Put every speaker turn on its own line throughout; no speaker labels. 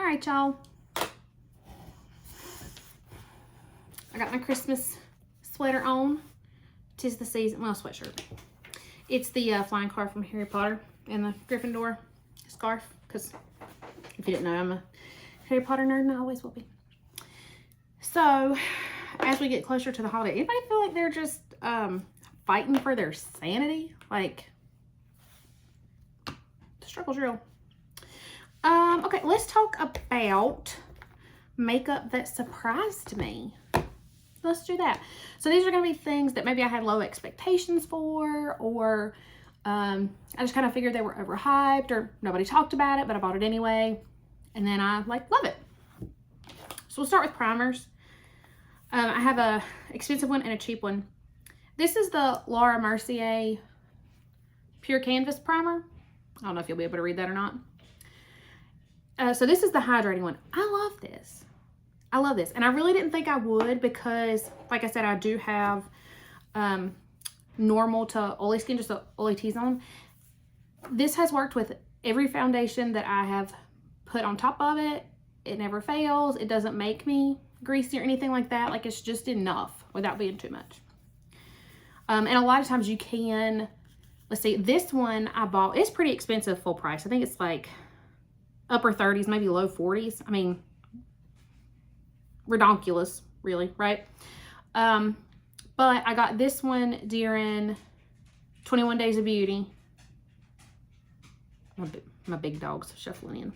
right, y'all. I got my Christmas sweater on. 'Tis the season. Well, sweatshirt. It's the flying car from Harry Potter and the Gryffindor scarf. Because if you didn't know, I'm a Harry Potter nerd and I always will be. So, as we get closer to the holiday, anybody feel like they're just fighting for their sanity? Like, the struggle's real. Okay, let's talk about makeup that surprised me. Let's do that. So these are going to be things that maybe I had low expectations for, or I just kind of figured they were overhyped, or nobody talked about it, but I bought it anyway. And then I love it. So we'll start with primers. I have a expensive one and a cheap one. This is the Laura Mercier Pure Canvas Primer. I don't know if you'll be able to read that or not. So this is the hydrating one. I love this. I love this. And I really didn't think I would because, like I said, I do have normal to oily skin, just the oily T-zone. This has worked with every foundation that I have put on top of it. It never fails. It doesn't make me greasy or anything like that. Like, it's just enough without being too much. And a lot of times you can, let's see, this one I bought, it's pretty expensive full price. I think it's like upper 30s, maybe low 40s. I mean, redonkulous, really, right? But I got this one during 21 Days of Beauty. My big dog's shuffling in.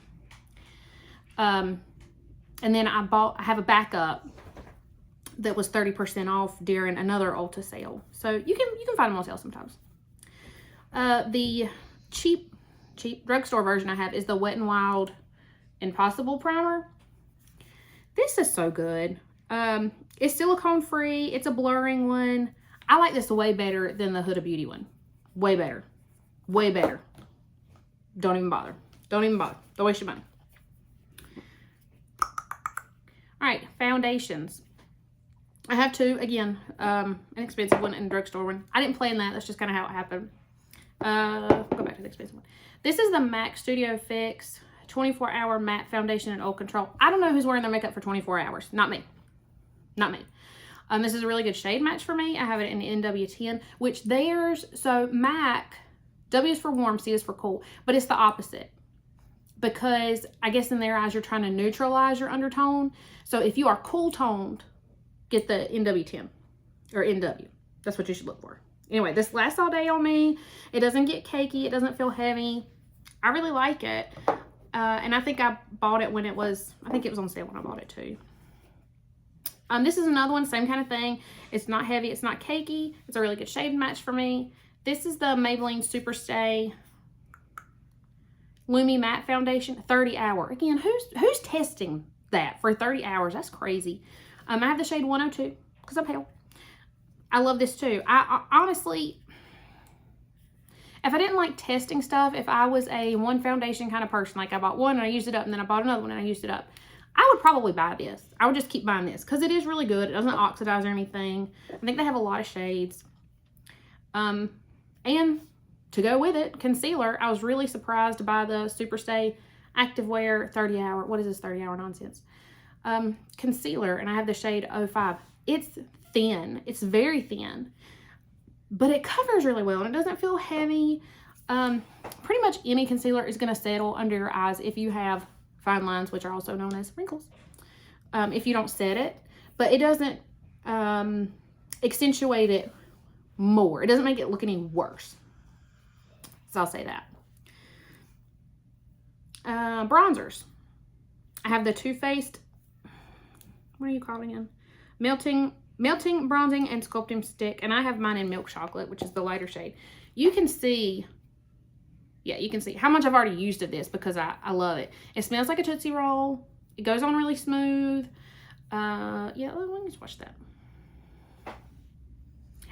And then I have a backup that was 30% off during another Ulta sale. So you can find them on sale sometimes. The cheap drugstore version I have is the Wet n Wild Impossible Primer. This is so good. It's silicone free. It's a blurring one. I like this way better than the Huda Beauty one. Way better. Way better. Don't even bother. Don't even bother. Don't waste your money. All right, foundations. I have two, again, an expensive one and a drugstore one. I didn't plan that. That's just kind of how it happened. Go back to the expensive one. This is the MAC Studio Fix 24-hour matte foundation and oil control. I don't know who's wearing their makeup for 24 hours. Not me. Not me. This is a really good shade match for me. I have it in NW10, which theirs, so MAC, W is for warm, C is for cool, but it's the opposite. Because I guess in their eyes, you're trying to neutralize your undertone. So if you are cool toned, get the NW10 or NW. That's what you should look for. Anyway, this lasts all day on me. It doesn't get cakey. It doesn't feel heavy. I really like it. And I think I bought it when it was, I think it was on sale when I bought it too. This is another one, same kind of thing. It's not heavy. It's not cakey. It's a really good shade match for me. This is the Maybelline Superstay Lumi Matte Foundation, 30 hour. Again, who's testing that for 30 hours? That's crazy. I have the shade 102 because I'm pale. I love this too. I honestly, if I didn't like testing stuff, if I was a one foundation kind of person, like I bought one and I used it up and then I bought another one and I used it up, I would probably buy this. I would just keep buying this because it is really good. It doesn't oxidize or anything. I think they have a lot of shades. And to go with it, concealer. I was really surprised by the Superstay Activewear 30 hour. What is this 30 hour nonsense? Concealer, and I have the shade 05. It's thin. It's very thin, but it covers really well and it doesn't feel heavy. Pretty much any concealer is going to settle under your eyes if you have fine lines, which are also known as wrinkles. If you don't set it, but it doesn't accentuate it more. It doesn't make it look any worse. So I'll say that. Bronzers. I have the Too Faced, what are you calling it? Melting Bronzing and Sculpting Stick. And I have mine in Milk Chocolate, which is the lighter shade. You can see, yeah, you can see how much I've already used of this because I love it. It smells like a Tootsie Roll. It goes on really smooth. Yeah, let me just watch that.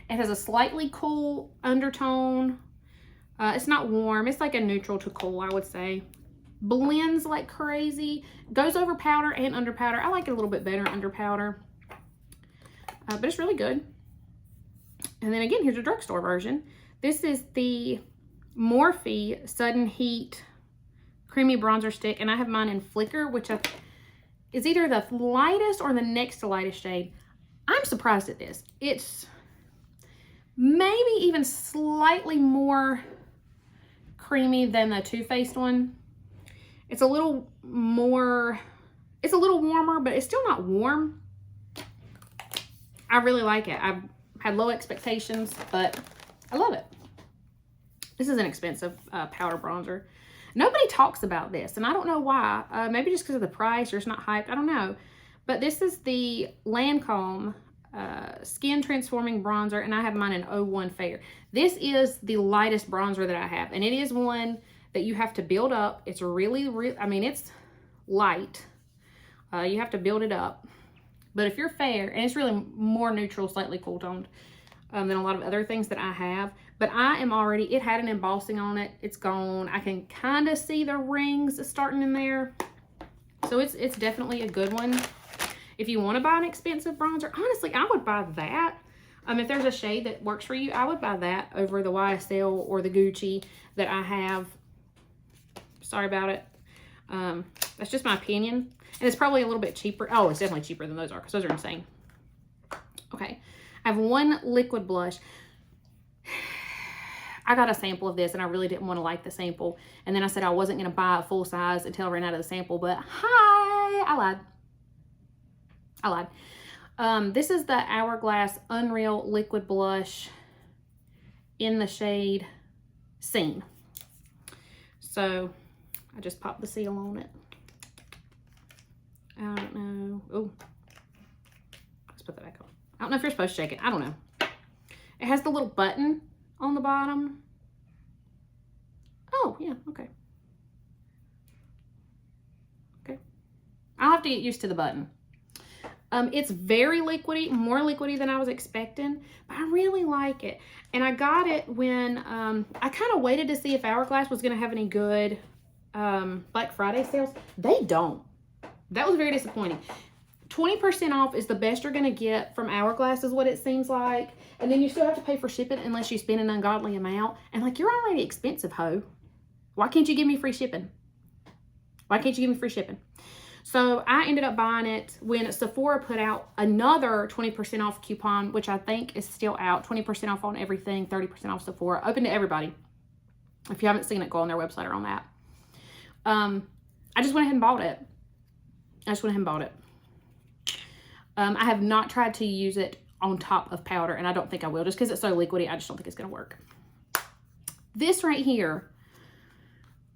It has a slightly cool undertone. It's not warm. It's like a neutral to cool, I would say. Blends like crazy. Goes over powder and under powder. I like it a little bit better under powder. But it's really good. And then again, here's a drugstore version. This is the Morphe Sudden Heat creamy bronzer stick, and I have mine in Flicker, which is either the lightest or the next to lightest shade. I'm surprised at this. It's maybe even slightly more creamy than the Too Faced one. It's a little more, it's a little warmer, but it's still not warm. I really like it. I've had low expectations, but I love it. This is an expensive powder bronzer. Nobody talks about this, and I don't know why. Maybe just because of the price or it's not hyped. I don't know. But this is the Lancome Skin Transforming Bronzer, and I have mine in 01 Fair. This is the lightest bronzer that I have, and it is one that you have to build up. It's really, I mean, it's light. You have to build it up. But if you're fair, and it's really more neutral, slightly cool toned than a lot of other things that I have. But I am already, it had an embossing on it. It's gone. I can kind of see the rings starting in there. So it's definitely a good one. If you want to buy an expensive bronzer, honestly, I would buy that. If there's a shade that works for you, I would buy that over the YSL or the Gucci that I have. Sorry about it. That's just my opinion. And it's probably a little bit cheaper. Oh, it's definitely cheaper than those are, because those are insane. Okay. I have one liquid blush. I got a sample of this, and I really didn't want to like the sample. And then I said I wasn't going to buy a full size until I ran out of the sample. But hi, I lied. This is the Hourglass Unreal Liquid Blush in the shade Scene. So I just popped the seal on it. I don't know. Oh, let's put that back on. I don't know if you're supposed to shake it. I don't know. It has the little button on the bottom. Oh, yeah, okay. Okay. I'll have to get used to the button. It's very liquidy, more liquidy than I was expecting, but I really like it. And I got it when, I kind of waited to see if Hourglass was going to have any good Black Friday sales. They don't. That was very disappointing. 20% off is the best you're going to get from Hourglass is what it seems like. And then you still have to pay for shipping unless you spend an ungodly amount. And like, you're already expensive, ho. Why can't you give me free shipping? Why can't you give me free shipping? So I ended up buying it when Sephora put out another 20% off coupon, which I think is still out. 20% off on everything, 30% off Sephora. Open to everybody. If you haven't seen it, go on their website or on that. I just went ahead and bought it. I have not tried to use it on top of powder, and I don't think I will, just because it's so liquidy. I just don't think it's going to work. This right here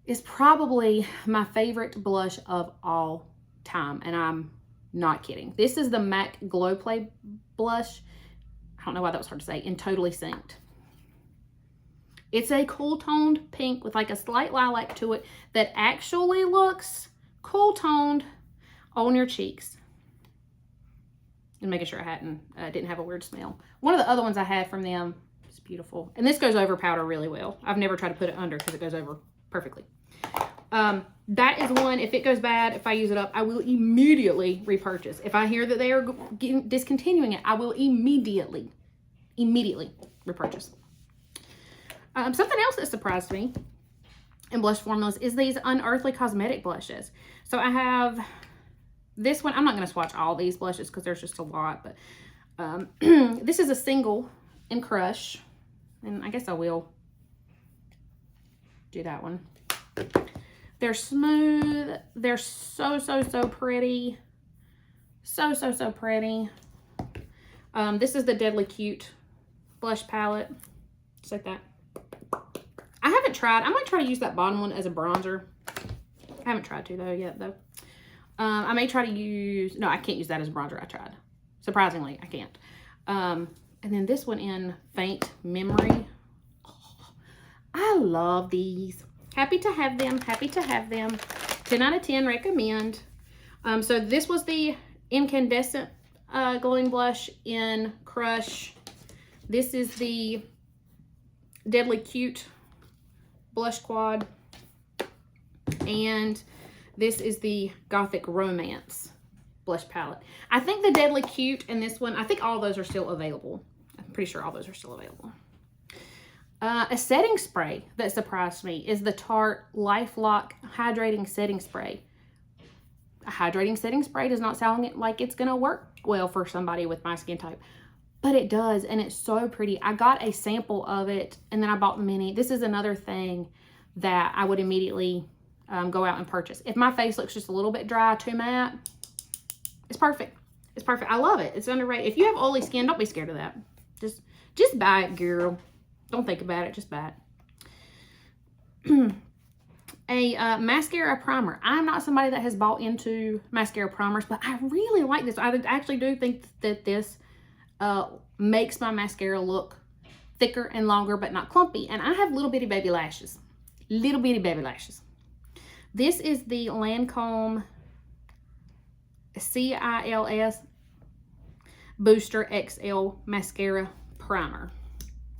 is probably my favorite blush of all time, and I'm not kidding. This is the MAC Glow Play blush. I don't know why that was hard to say. In Totally Synced. It's a cool toned pink with like a slight lilac to it that actually looks cool toned on your cheeks. And making sure I didn't have a weird smell. One of the other ones I had from them is beautiful. And this goes over powder really well. I've never tried to put it under because it goes over perfectly. That is one, if it goes bad, if I use it up, I will immediately repurchase. If I hear that they are discontinuing it, I will immediately repurchase. Something else that surprised me in blush formulas is these Unearthly Cosmetic blushes. So I have this one. I'm not going to swatch all these blushes because there's just a lot, but this is a single in Crush, and I guess I will do that one. They're smooth. They're so pretty. So pretty. This is the Deadly Cute blush palette. Just like that. I haven't tried. I might try to use that bottom one as a bronzer. I haven't tried to yet though. I may try to use, no, I can't use that as a bronzer. I tried. Surprisingly, I can't. And then this one in Faint Memory. Oh, I love these. Happy to have them. 10 out of 10 recommend. So this was the Incandescent glowing blush in Crush. This is the Deadly Cute blush quad. And this is the Gothic Romance blush palette. I think the Deadly Cute and this one, I think all those are still available. I'm pretty sure all those are still available. A setting spray that surprised me is the Tarte LifeLock Hydrating Setting Spray. A hydrating setting spray does not sound like it's going to work well for somebody with my skin type, but it does, and it's so pretty. I got a sample of it, and then I bought the mini. This is another thing that I would immediately go out and purchase. If my face looks just a little bit dry, too matte, it's perfect. It's perfect. I love it. It's underrated. If you have oily skin, don't be scared of that. Just buy it, girl. Don't think about it. Just buy it. A mascara primer. I'm not somebody that has bought into mascara primers, but I really like this. I actually do think that this makes my mascara look thicker and longer, but not clumpy. And I have little bitty baby lashes. Little bitty baby lashes. This is the Lancome CILS Booster XL Mascara Primer.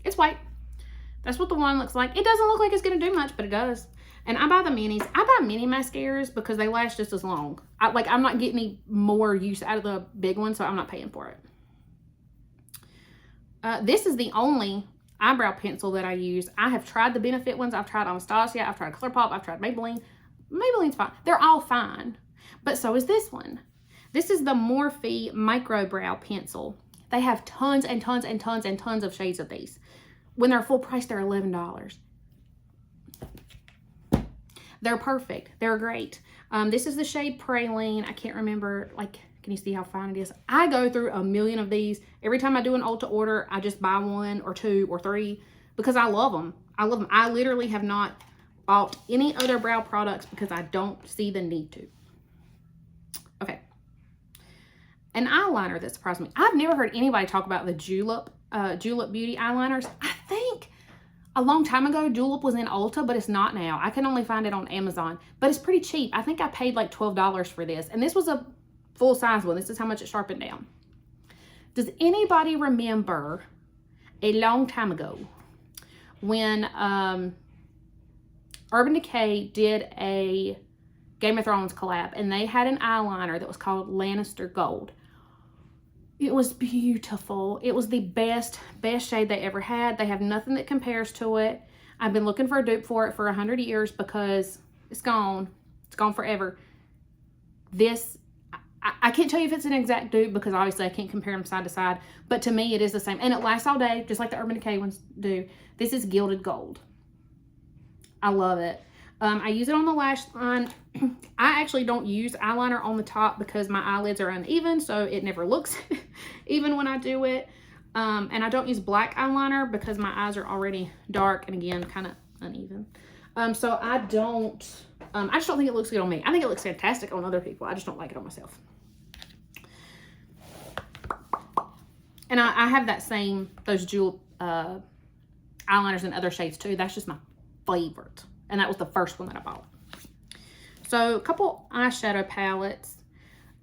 It's white. That's what the one looks like. It doesn't look like it's going to do much, but it does. And I buy the minis. I buy mini mascaras because they last just as long. I'm not getting any more use out of the big one, so I'm not paying for it. This is the only eyebrow pencil that I use. I have tried the Benefit ones. I've tried Anastasia. I've tried ColourPop. I've tried Maybelline. Maybelline's fine. They're all fine. But so is this one. This is the Morphe Micro Brow Pencil. They have tons and tons and tons and tons of shades of these. When they're full price, they're $11. They're perfect. They're great. This is the shade Praline. I can't remember, can you see how fine it is? I go through a million of these. Every time I do an Ulta order, I just buy one or two or three because I love them. I love them. I literally have not bought any other brow products because I don't see the need to. Okay. An eyeliner that surprised me. I've never heard anybody talk about the Julep Beauty eyeliners. I think a long time ago, Julep was in Ulta, but it's not now. I can only find it on Amazon, but it's pretty cheap. I think I paid like $12 for this, and this was a full-size one. This is how much it sharpened down. Does anybody remember a long time ago when Urban Decay did a Game of Thrones collab, and they had an eyeliner that was called Lannister Gold? It was beautiful. It was the best shade they ever had. They have nothing that compares to it. I've been looking for a dupe for it for 100 years because it's gone. It's gone forever. This, I can't tell you if it's an exact dupe because obviously I can't compare them side to side, but to me it is the same. And it lasts all day, just like the Urban Decay ones do. This is Gilded Gold. I love it. I use it on the lash line. I actually don't use eyeliner on the top because my eyelids are uneven, so it never looks even when I do it. And I don't use black eyeliner because my eyes are already dark and, again, kind of uneven. So I don't, I just don't think it looks good on me. I think it looks fantastic on other people. I just don't like it on myself. And I have that same, those Julep eyeliners in other shades too. That's just my favorite. And that was the first one that I bought. So a couple eyeshadow palettes.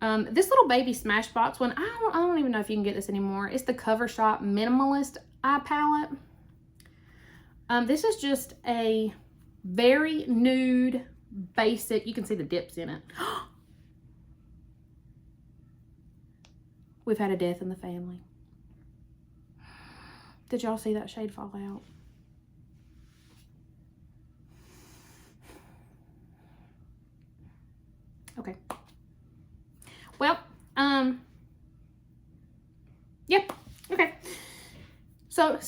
This little baby Smashbox one, I don't even know if you can get this anymore. It's the Cover Shop Minimalist Eye Palette. This is just a very nude, basic, you can see the dips in it. We've had a death in the family. Did y'all see that shade fall out? Okay. Well, yep. Okay. So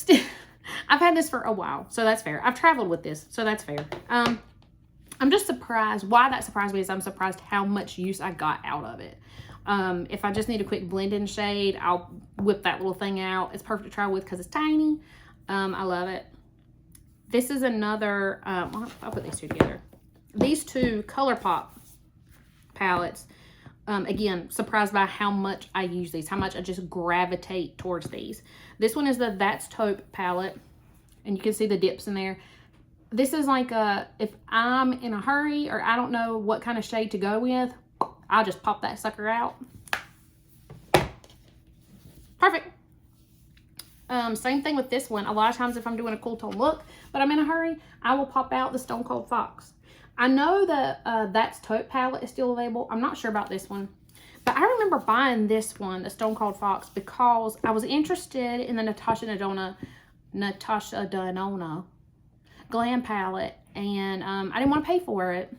I've had this for a while, so that's fair. I've traveled with this, so that's fair. I'm just surprised. Why that surprised me is I'm surprised how much use I got out of it. If I just need a quick blend-in shade, I'll whip that little thing out. It's perfect to travel with because it's tiny. I love it. This is another, I'll put these two together. These two ColourPop palettes. Again, surprised by how much I use these, how much I just gravitate towards these. This one is the That's Taupe palette, and you can see the dips in there. This is like if I'm in a hurry or I don't know what kind of shade to go with, I'll just pop that sucker out. Perfect. Same thing with this one. A lot of times if I'm doing a cool tone look, but I'm in a hurry, I will pop out the Stone Cold Fox. I know that That's Taupe palette is still available. I'm not sure about this one. But I remember buying this one, the Stone Cold Fox, because I was interested in the Natasha Nadona Natasha Denona Glam palette, and I didn't want to pay for it.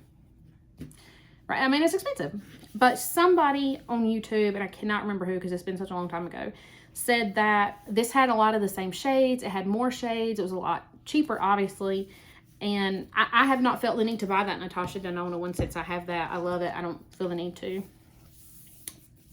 Right? I mean, it's expensive. But somebody on YouTube, and I cannot remember who because it's been such a long time ago, said that this had a lot of the same shades. It had more shades. It was a lot cheaper, obviously. And I have not felt the need to buy that Natasha Denona one since I have that. I love it. I don't feel the need to.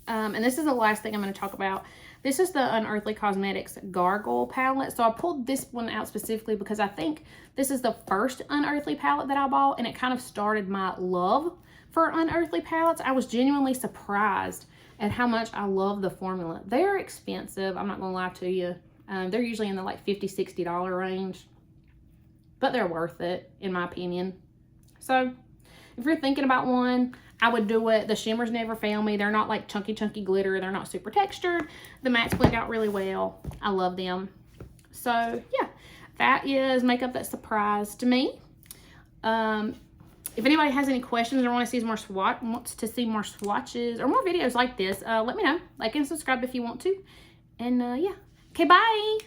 And this is the last thing I'm going to talk about. This is the Unearthly Cosmetics Gargle palette. So I pulled this one out specifically because I think this is the first Unearthly palette that I bought, and it kind of started my love for Unearthly palettes. I was genuinely surprised at how much I love the formula. They're expensive, I'm not going to lie to you. They're usually in the like $50, $60 range, but they're worth it in my opinion. So if you're thinking about one, I would do it. The shimmers never fail me. They're not like chunky glitter. They're not super textured. The mattes blend out really well. I love them. So yeah, that is makeup that surprised me. If anybody has any questions or wants to see more swatches or more videos like this, let me know. Like and subscribe if you want to. And yeah. Okay, bye.